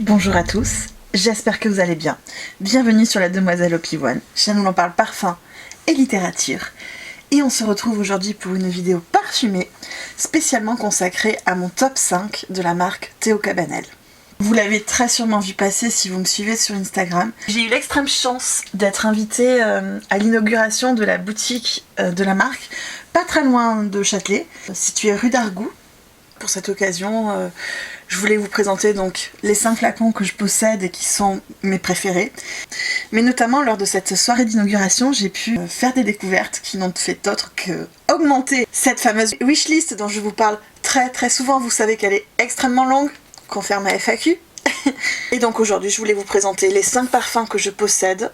Bonjour à tous, j'espère que vous allez bien. Bienvenue sur la Demoiselle au Pivoine, chaîne où l'on parle parfum et littérature. Et on se retrouve aujourd'hui pour une vidéo parfumée, spécialement consacrée à mon top 5 de la marque Théo Cabanel. Vous l'avez très sûrement vu passer si vous me suivez sur Instagram. J'ai eu l'extrême chance d'être invitée à l'inauguration de la boutique de la marque, pas très loin de Châtelet, située rue d'Argout. Pour cette occasion, je voulais vous présenter donc les 5 flacons que je possède et qui sont mes préférés. Mais notamment lors de cette soirée d'inauguration, j'ai pu faire des découvertes qui n'ont fait d'autre que augmenter cette fameuse wishlist dont je vous parle très souvent. Vous savez qu'elle est extrêmement longue, confirme à FAQ. Et donc aujourd'hui, je voulais vous présenter les 5 parfums que je possède,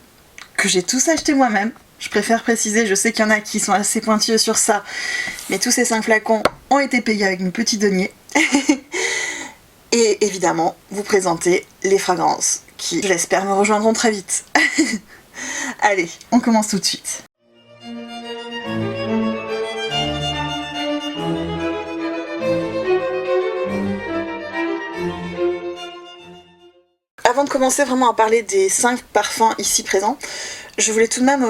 que j'ai tous achetés moi-même. Je préfère préciser, je sais qu'il y en a qui sont assez pointilleux sur ça, mais tous ces 5 flacons ont été payés avec mes petits deniers. Et évidemment, vous présenter les fragrances qui, je l'espère, me rejoindront très vite. Allez, on commence tout de suite. Avant de commencer vraiment à parler des 5 parfums ici présents, je voulais tout de même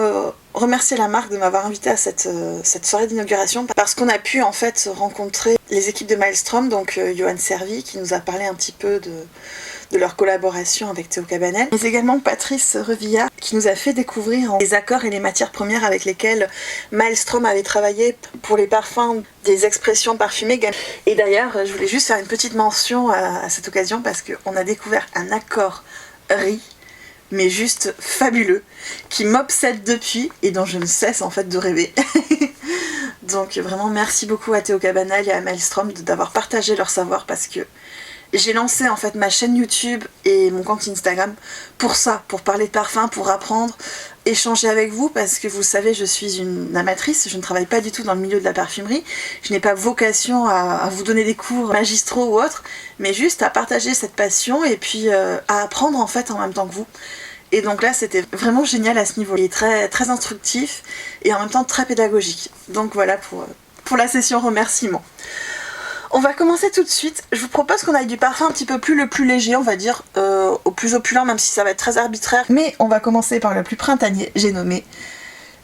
remercier la marque de m'avoir invité à cette soirée d'inauguration parce qu'on a pu en fait rencontrer les équipes de Maelstrom, donc Johan Servi qui nous a parlé un petit peu de leur collaboration avec Théo Cabanel, mais également Patrice Revilla qui nous a fait découvrir les accords et les matières premières avec lesquelles Maelstrom avait travaillé pour les parfums des expressions parfumées. Et d'ailleurs, je voulais juste faire une petite mention à cette occasion parce qu'on a découvert un accord riz, mais juste fabuleux, qui m'obsède depuis et dont je ne cesse en fait de rêver. Donc vraiment merci beaucoup à Théo Cabanel et à Maelstrom d'avoir partagé leur savoir parce que j'ai lancé en fait ma chaîne YouTube et mon compte Instagram pour ça, pour parler de parfum, pour apprendre, échanger avec vous parce que vous savez je suis une amatrice, je ne travaille pas du tout dans le milieu de la parfumerie, je n'ai pas vocation à vous donner des cours magistraux ou autres, mais juste à partager cette passion et puis à apprendre en fait en même temps que vous. Et donc là c'était vraiment génial à ce niveau, il est très instructif et en même temps très pédagogique. Donc voilà pour la session remerciements. On va commencer tout de suite. Je vous propose qu'on aille du parfum un petit peu le plus léger, on va dire, au plus opulent, même si ça va être très arbitraire. Mais on va commencer par le plus printanier, j'ai nommé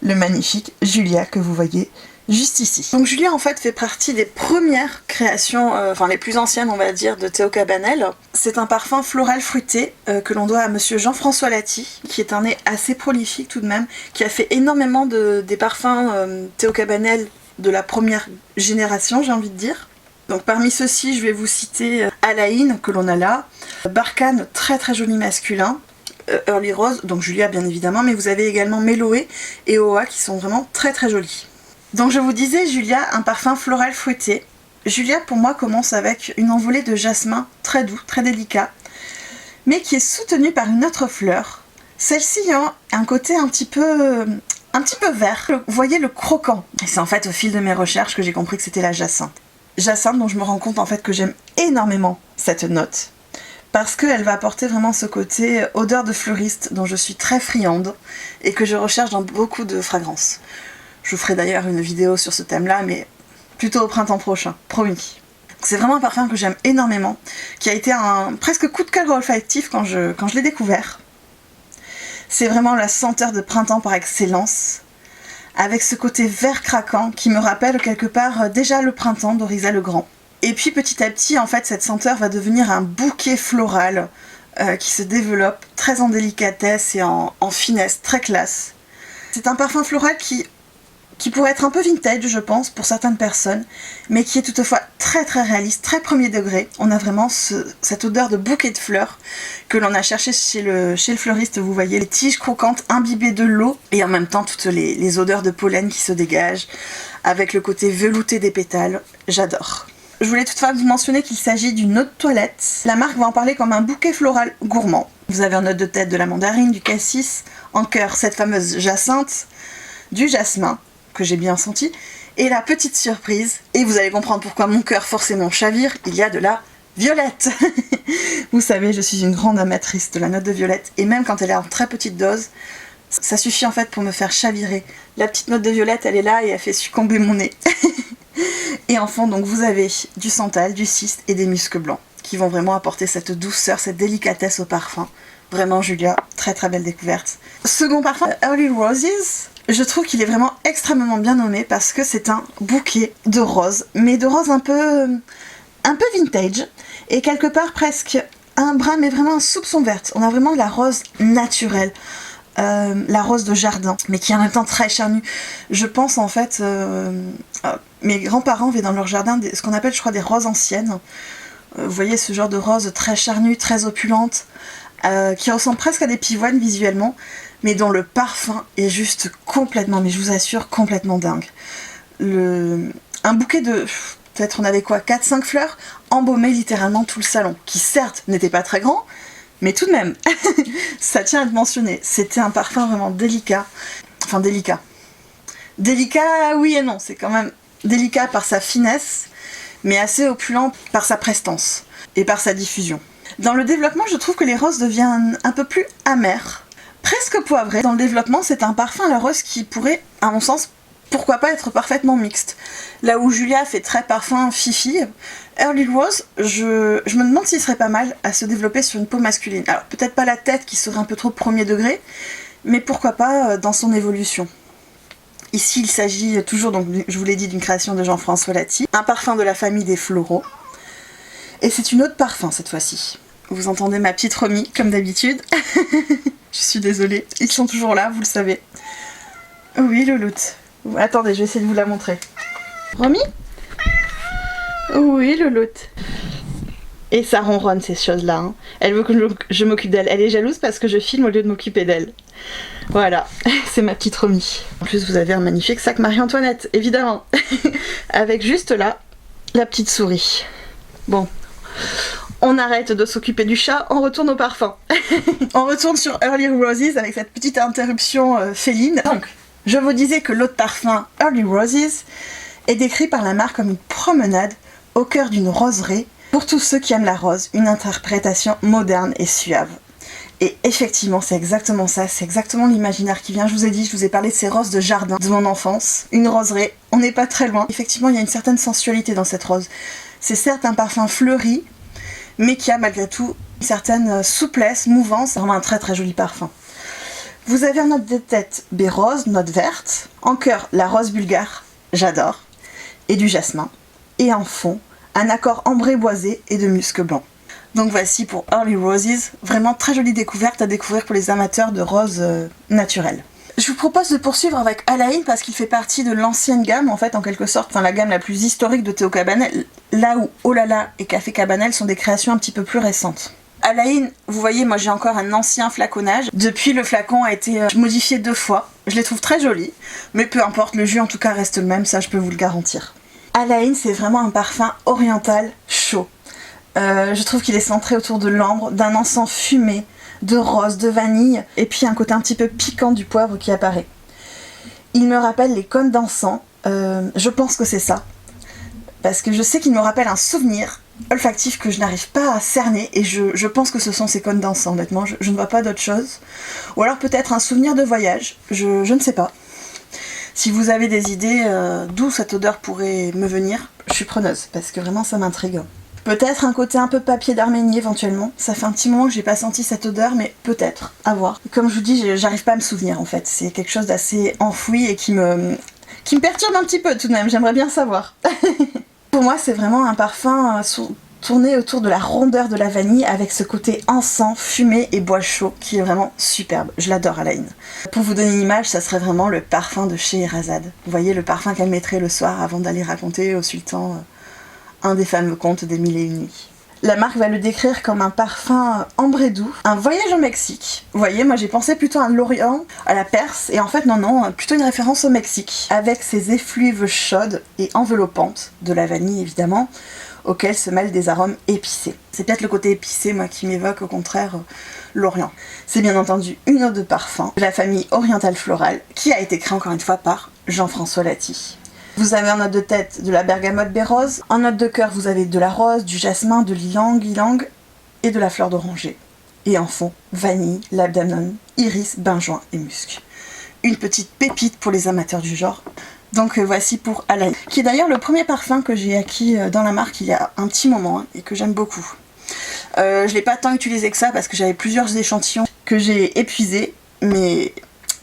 le magnifique Julia, que vous voyez juste ici. Donc Julia, en fait, fait partie des premières créations, enfin les plus anciennes, on va dire, de Théo Cabanel. C'est un parfum floral fruité que l'on doit à monsieur Jean-François Lati, qui est un nez assez prolifique tout de même, qui a fait énormément des parfums Théo Cabanel de la première génération, j'ai envie de dire. Donc parmi ceux-ci, je vais vous citer Alain, que l'on a là, Barkhane, très joli masculin, Early Rose, donc Julia bien évidemment, mais vous avez également Meloé et Oa qui sont vraiment très jolis. Donc je vous disais, Julia, un parfum floral fouetté. Julia pour moi commence avec une envolée de jasmin très doux, très délicat, mais qui est soutenue par une autre fleur. Celle-ci a un côté un petit peu vert, vous voyez le croquant. Et c'est en fait au fil de mes recherches que j'ai compris que c'était la jacinthe. Jacinthe dont je me rends compte en fait que j'aime énormément cette note parce qu'elle va apporter vraiment ce côté odeur de fleuriste dont je suis très friande et que je recherche dans beaucoup de fragrances. Je vous ferai d'ailleurs une vidéo sur ce thème-là, mais plutôt au printemps prochain, promis. C'est vraiment un parfum que j'aime énormément, qui a été un presque coup de cœur olfactif quand je l'ai découvert. C'est vraiment la senteur de printemps par excellence, avec ce côté vert craquant qui me rappelle quelque part déjà le printemps d'Oriza le Grand. Et puis petit à petit, en fait, cette senteur va devenir un bouquet floral qui se développe très en délicatesse et en finesse, très classe. C'est un parfum floral qui pourrait être un peu vintage, je pense, pour certaines personnes, mais qui est toutefois très réaliste, très premier degré. On a vraiment cette odeur de bouquet de fleurs que l'on a cherché chez le fleuriste. Vous voyez les tiges croquantes imbibées de l'eau et en même temps toutes les odeurs de pollen qui se dégagent avec le côté velouté des pétales. J'adore. Je voulais toutefois vous mentionner qu'il s'agit d'une eau de toilette. La marque va en parler comme un bouquet floral gourmand. Vous avez en note de tête de la mandarine, du cassis, en cœur cette fameuse jacinthe, du jasmin, que j'ai bien senti, et la petite surprise, et vous allez comprendre pourquoi mon cœur forcément chavire, il y a de la violette. Vous savez, je suis une grande amatrice de la note de violette, et même quand elle est en très petite dose, ça suffit en fait pour me faire chavirer. La petite note de violette, elle est là et elle fait succomber mon nez. Et enfin, donc vous avez du santal, du cyste et des muscs blancs, qui vont vraiment apporter cette douceur, cette délicatesse au parfum. Vraiment Julia, très très belle découverte. Second parfum, Early Roses. Je trouve qu'il est vraiment extrêmement bien nommé parce que c'est un bouquet de roses, mais de roses un peu vintage, et quelque part presque un brun, mais vraiment un soupçon verte. On a vraiment de la rose naturelle, la rose de jardin, mais qui est en même temps très charnue. Je pense en fait, mes grands-parents avaient dans leur jardin ce qu'on appelle, je crois, des roses anciennes. Vous voyez ce genre de rose très charnue, très opulente, qui ressemble presque à des pivoines visuellement, mais dont le parfum est juste complètement, mais je vous assure, complètement dingue. Un bouquet de... Peut-être on avait quoi, 4-5 fleurs, embaumait littéralement tout le salon, qui certes n'était pas très grand, mais tout de même, ça tient à être mentionné. C'était un parfum vraiment délicat. Enfin délicat. Délicat, oui et non, c'est quand même délicat par sa finesse, mais assez opulent par sa prestance et par sa diffusion. Dans le développement, je trouve que les roses deviennent un peu plus amères, presque poivrées. Dans le développement, c'est un parfum à la rose qui pourrait, à mon sens, pourquoi pas être parfaitement mixte. Là où Julia fait très parfum fifi, Early Rose, je me demande s'il serait pas mal à se développer sur une peau masculine. Alors peut-être pas la tête qui serait un peu trop premier degré, mais pourquoi pas dans son évolution. Ici il s'agit toujours, donc je vous l'ai dit, d'une création de Jean-François Lati, un parfum de la famille des floraux, et c'est une autre parfum cette fois-ci. Vous entendez ma petite Romy, comme d'habitude. Je suis désolée, ils sont toujours là, vous le savez. Oui, Louloute. Attendez, je vais essayer de vous la montrer. Romy ? Oui, Louloute. Et ça ronronne ces choses-là. Hein. Elle veut que je m'occupe d'elle. Elle est jalouse parce que je filme au lieu de m'occuper d'elle. Voilà, c'est ma petite Romy. En plus, vous avez un magnifique sac Marie-Antoinette, évidemment. Avec juste là, la petite souris. Bon, on arrête de s'occuper du chat, on retourne au parfum. On retourne sur Early Roses avec cette petite interruption féline. Donc, je vous disais que l'autre parfum, Early Roses, est décrit par la marque comme une promenade au cœur d'une roseraie pour tous ceux qui aiment la rose, une interprétation moderne et suave. Et effectivement, c'est exactement ça, c'est exactement l'imaginaire qui vient. Je vous ai dit, je vous ai parlé de ces roses de jardin de mon enfance, une roseraie, on n'est pas très loin. Effectivement, il y a une certaine sensualité dans cette rose. C'est certes un parfum fleuri, mais qui a malgré tout une certaine souplesse, mouvance, c'est vraiment un très très joli parfum. Vous avez en note de tête baie rose, note verte, en cœur la rose bulgare, j'adore, et du jasmin, et en fond, un accord ambré boisé et de musc blanc. Donc voici pour Early Roses, vraiment très jolie découverte à découvrir pour les amateurs de roses naturelles. Je vous propose de poursuivre avec Alaïn parce qu'il fait partie de l'ancienne gamme, en fait, en quelque sorte, enfin la gamme la plus historique de Théo Cabanel, là où Oh là là et Café Cabanel sont des créations un petit peu plus récentes. Alaïn, vous voyez, moi j'ai encore un ancien flaconnage. Depuis, le flacon a été modifié 2 fois. Je les trouve très jolis, mais peu importe, le jus en tout cas reste le même, ça je peux vous le garantir. Alaïn, c'est vraiment un parfum oriental chaud. Je trouve qu'il est centré autour de l'ambre, d'un encens fumé, de rose, de vanille, et puis un côté un petit peu piquant du poivre qui apparaît. Il me rappelle les cônes d'encens, je pense que c'est ça, parce que je sais qu'il me rappelle un souvenir olfactif que je n'arrive pas à cerner, et je pense que ce sont ces cônes d'encens, honnêtement, je ne vois pas d'autre chose. Ou alors peut-être un souvenir de voyage, je ne sais pas. Si vous avez des idées d'où cette odeur pourrait me venir, je suis preneuse, parce que vraiment ça m'intrigue. Peut-être un côté un peu papier d'Arménie éventuellement. Ça fait un petit moment que j'ai pas senti cette odeur, mais peut-être, à voir. Comme je vous dis, j'arrive pas à me souvenir en fait. C'est quelque chose d'assez enfoui et qui me perturbe un petit peu tout de même. J'aimerais bien savoir. Pour moi, c'est vraiment un parfum tourné autour de la rondeur de la vanille avec ce côté encens, fumé et bois chaud qui est vraiment superbe. Je l'adore, Alaïn. Pour vous donner une image, ça serait vraiment le parfum de Scheherazade. Vous voyez le parfum qu'elle mettrait le soir avant d'aller raconter au sultan un des fameux contes des 1001 nuits. La marque va le décrire comme un parfum ambré doux, un voyage au Mexique. Vous voyez, moi j'ai pensé plutôt à l'Orient, à la Perse, et en fait non, plutôt une référence au Mexique, avec ses effluves chaudes et enveloppantes, de la vanille évidemment, auxquelles se mêlent des arômes épicés. C'est peut-être le côté épicé, moi, qui m'évoque au contraire l'Orient. C'est bien entendu une eau de parfum de la famille orientale florale, qui a été créée encore une fois par Jean-François Lati. Vous avez en note de tête de la bergamote baie rose. En note de cœur, vous avez de la rose, du jasmin, de l'ylang-ylang et de la fleur d'oranger. Et en fond, vanille, labdanone, iris, benjoin et musc. Une petite pépite pour les amateurs du genre. Donc voici pour Alaïn, qui est d'ailleurs le premier parfum que j'ai acquis dans la marque il y a un petit moment et que j'aime beaucoup. Je l'ai pas tant utilisé que ça parce que j'avais plusieurs échantillons que j'ai épuisés, mais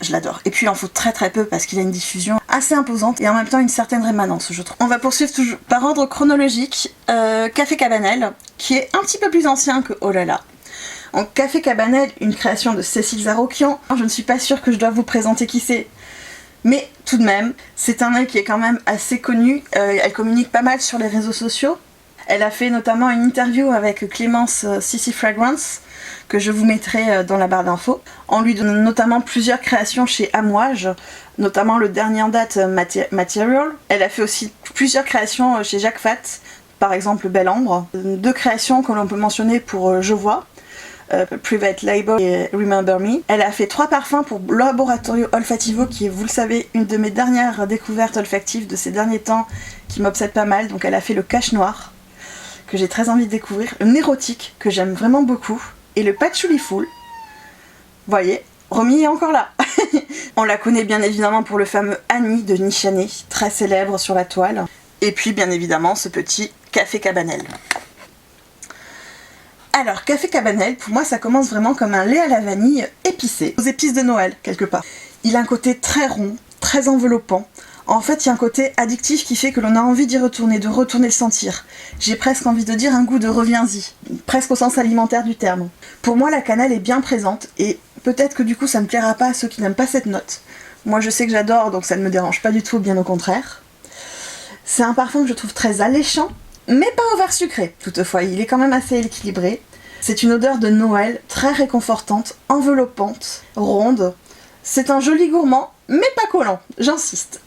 je l'adore. Et puis il en faut très très peu parce qu'il a une diffusion assez imposante et en même temps une certaine rémanence, je trouve. On va poursuivre toujours par ordre chronologique. Café Cabanel, qui est un petit peu plus ancien que Oh là là. En Café Cabanel, une création de Cécile Zarokian. Je ne suis pas sûre que je dois vous présenter qui c'est, mais tout de même, c'est un mec qui est quand même assez connu. Elle communique pas mal sur les réseaux sociaux. Elle a fait notamment une interview avec Clémence CC Fragrance, que je vous mettrai dans la barre d'infos, en lui donnant notamment plusieurs créations chez Amouage, notamment le dernier en date Material. Elle a fait aussi plusieurs créations chez Jacques Fat, par exemple Belle Ambre. 2 créations que l'on peut mentionner pour Je Vois, Private Label et Remember Me. Elle a fait 3 parfums pour Laboratorio Olfativo, qui est, vous le savez, une de mes dernières découvertes olfactives de ces derniers temps, qui m'obsède pas mal. Donc elle a fait le Cache Noir, que j'ai très envie de découvrir, le Nérotique, que j'aime vraiment beaucoup, et le Patchouli Full. Vous voyez, Romy est encore là. On la connaît bien évidemment pour le fameux Annie de Nichané, très célèbre sur la toile. Et puis bien évidemment ce petit Café Cabanel. Alors, Café Cabanel, pour moi ça commence vraiment comme un lait à la vanille épicé, aux épices de Noël, quelque part. Il a un côté très rond, très enveloppant. En fait, il y a un côté addictif qui fait que l'on a envie d'y retourner, de retourner le sentir. J'ai presque envie de dire un goût de reviens-y, presque au sens alimentaire du terme. Pour moi, la cannelle est bien présente, et peut-être que du coup ça ne plaira pas à ceux qui n'aiment pas cette note. Moi je sais que j'adore, donc ça ne me dérange pas du tout, bien au contraire. C'est un parfum que je trouve très alléchant, mais pas au vert sucré. Toutefois, il est quand même assez équilibré. C'est une odeur de Noël, très réconfortante, enveloppante, ronde. C'est un joli gourmand, mais pas collant, j'insiste.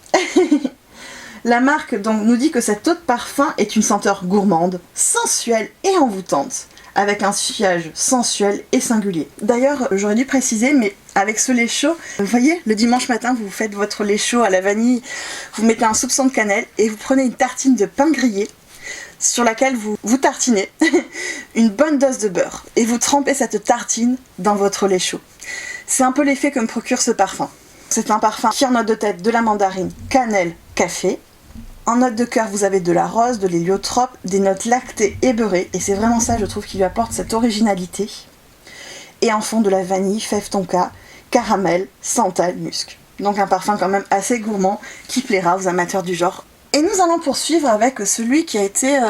La marque donc nous dit que cette eau de parfum est une senteur gourmande, sensuelle et envoûtante, avec un sillage sensuel et singulier. D'ailleurs, j'aurais dû préciser, mais avec ce lait chaud, vous voyez, le dimanche matin, vous faites votre lait chaud à la vanille, vous mettez un soupçon de cannelle et vous prenez une tartine de pain grillé sur laquelle vous tartinez une bonne dose de beurre et vous trempez cette tartine dans votre lait chaud. C'est un peu l'effet que me procure ce parfum. C'est un parfum qui en note de tête de la mandarine, cannelle, café. En note de cœur, vous avez de la rose, de l'héliotrope, des notes lactées et beurrées, et c'est vraiment ça, je trouve, qui lui apporte cette originalité. Et en fond, de la vanille, fève tonka, caramel, santal, musc. Donc un parfum quand même assez gourmand qui plaira aux amateurs du genre. Et nous allons poursuivre avec celui qui a été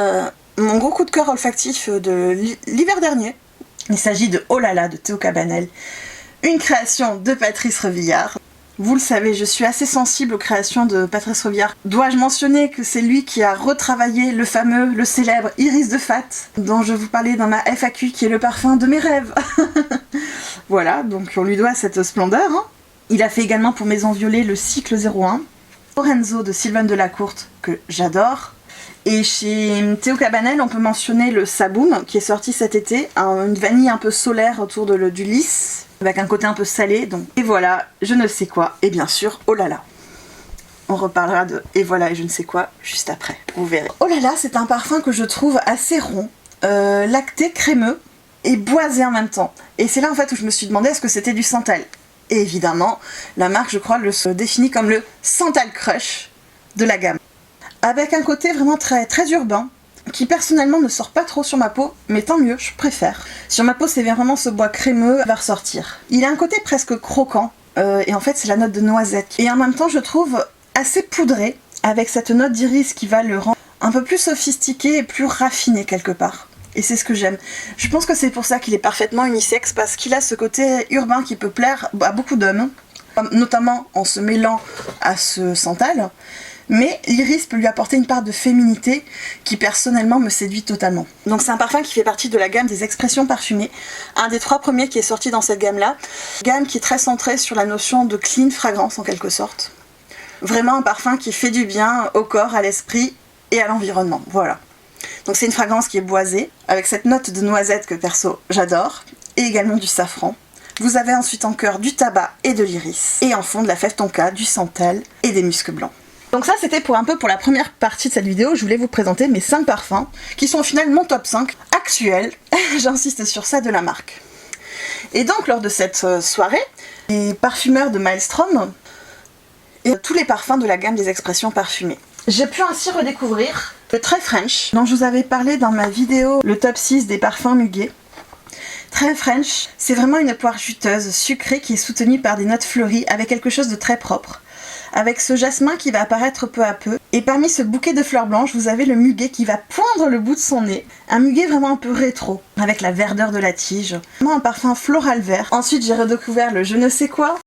mon gros coup de cœur olfactif de l'hiver dernier. Il s'agit de Oh là là de Théo Cabanel, une création de Patrice Revillard. Vous le savez, je suis assez sensible aux créations de Patrice Revillard. Dois-je mentionner que c'est lui qui a retravaillé le fameux, le célèbre Iris de Fat, dont je vous parlais dans ma FAQ, qui est le parfum de mes rêves. Voilà, donc on lui doit cette splendeur. Hein. Il a fait également pour Maison Violet le cycle 01, Lorenzo de Sylvain Delacourte, que j'adore. Et chez Théo Cabanel, on peut mentionner le Saboum, qui est sorti cet été, une vanille un peu solaire autour du lys, avec un côté un peu salé, donc et voilà, je ne sais quoi, et bien sûr, oh là là. On reparlera de et voilà et je ne sais quoi juste après, vous verrez. Oh là là, c'est un parfum que je trouve assez rond, lacté, crémeux et boisé en même temps. Et c'est là en fait où je me suis demandé est-ce que c'était du santal. Et évidemment, la marque, je crois, le définit comme le Santal Crush de la gamme. Avec un côté vraiment très, très urbain, qui personnellement ne sort pas trop sur ma peau, mais tant mieux, je préfère. Sur ma peau, c'est vraiment ce bois crémeux qui va ressortir. Il a un côté presque croquant, et en fait c'est la note de noisette. Et en même temps, je trouve assez poudré, avec cette note d'iris qui va le rendre un peu plus sophistiqué et plus raffiné quelque part. Et c'est ce que j'aime. Je pense que c'est pour ça qu'il est parfaitement unisexe, parce qu'il a ce côté urbain qui peut plaire à beaucoup d'hommes, notamment en se mêlant à ce santal. Mais l'iris peut lui apporter une part de féminité qui personnellement me séduit totalement. Donc c'est un parfum qui fait partie de la gamme des expressions parfumées, un des 3 premiers qui est sorti dans cette gamme-là. Gamme qui est très centrée sur la notion de clean fragrance en quelque sorte. Vraiment un parfum qui fait du bien au corps, à l'esprit et à l'environnement, voilà. Donc c'est une fragrance qui est boisée, avec cette note de noisette que perso j'adore, et également du safran. Vous avez ensuite en cœur du tabac et de l'iris, et en fond de la fève tonka, du santal et des muscs blancs. Donc ça c'était pour la première partie de cette vidéo, je voulais vous présenter mes 5 parfums, qui sont au final mon top 5 actuel, j'insiste sur ça, de la marque. Et donc lors de cette soirée, les parfumeurs de Maelstrom, et tous les parfums de la gamme des expressions parfumées. J'ai pu ainsi redécouvrir le Très French, dont je vous avais parlé dans ma vidéo le top 6 des parfums muguets. Très French, c'est vraiment une poire juteuse, sucrée qui est soutenue par des notes fleuries avec quelque chose de très propre. Avec ce jasmin qui va apparaître peu à peu. Et parmi ce bouquet de fleurs blanches, vous avez le muguet qui va poindre le bout de son nez. Un muguet vraiment un peu rétro, avec la verdeur de la tige. Vraiment un parfum floral vert. Ensuite, j'ai redécouvert le je ne sais quoi.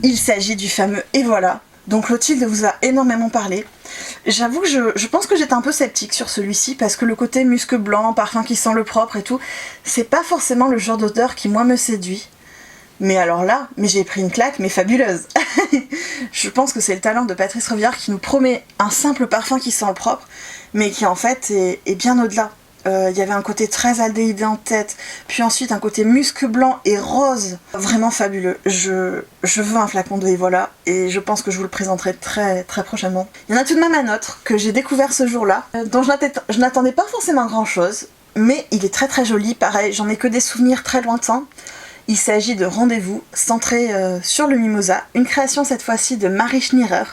Il s'agit du fameux Et voilà, dont Clotilde vous a énormément parlé. J'avoue que je pense que j'étais un peu sceptique sur celui-ci parce que le côté musc blanc, parfum qui sent le propre et tout, c'est pas forcément le genre d'odeur qui moi me séduit. Mais alors là, j'ai pris une claque, mais fabuleuse. Je pense que c'est le talent de Patrice Revillard qui nous promet un simple parfum qui sent le propre, mais qui en fait est bien au-delà. Il y avait un côté très aldéhyde en tête, puis ensuite un côté musc blanc et rose, vraiment fabuleux. Je veux un flacon de Et voilà, et je pense que je vous le présenterai très très prochainement. Il y en a tout de même un autre que j'ai découvert ce jour-là, dont je n'attendais pas forcément grand-chose, mais il est très très joli, pareil, j'en ai que des souvenirs très lointains. Il s'agit de Rendez-vous, centré sur le mimosa, une création cette fois-ci de Marie Schnierer,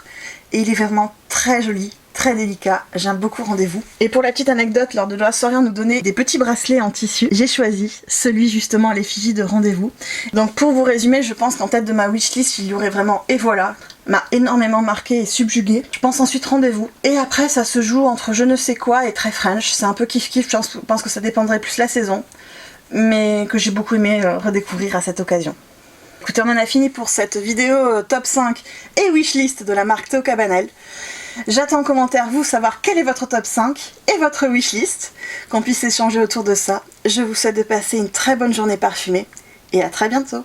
et il est vraiment très joli, très délicat, j'aime beaucoup Rendez-vous. Et pour la petite anecdote, lors de la soirée on nous donnait des petits bracelets en tissu, j'ai choisi celui justement à l'effigie de Rendez-vous. Donc pour vous résumer, je pense qu'en tête de ma wishlist, il y aurait vraiment Et voilà, m'a énormément marqué et subjugué. Je pense ensuite Rendez-vous. Et après ça se joue entre Je ne sais quoi et Très French, c'est un peu kiff-kiff, je pense que ça dépendrait plus de la saison, mais que j'ai beaucoup aimé redécouvrir à cette occasion. Écoutez, on en a fini pour cette vidéo top 5 et wishlist de la marque Théo Cabanel. J'attends en commentaire vous savoir quel est votre top 5 et votre wishlist, qu'on puisse échanger autour de ça. Je vous souhaite de passer une très bonne journée parfumée et à très bientôt.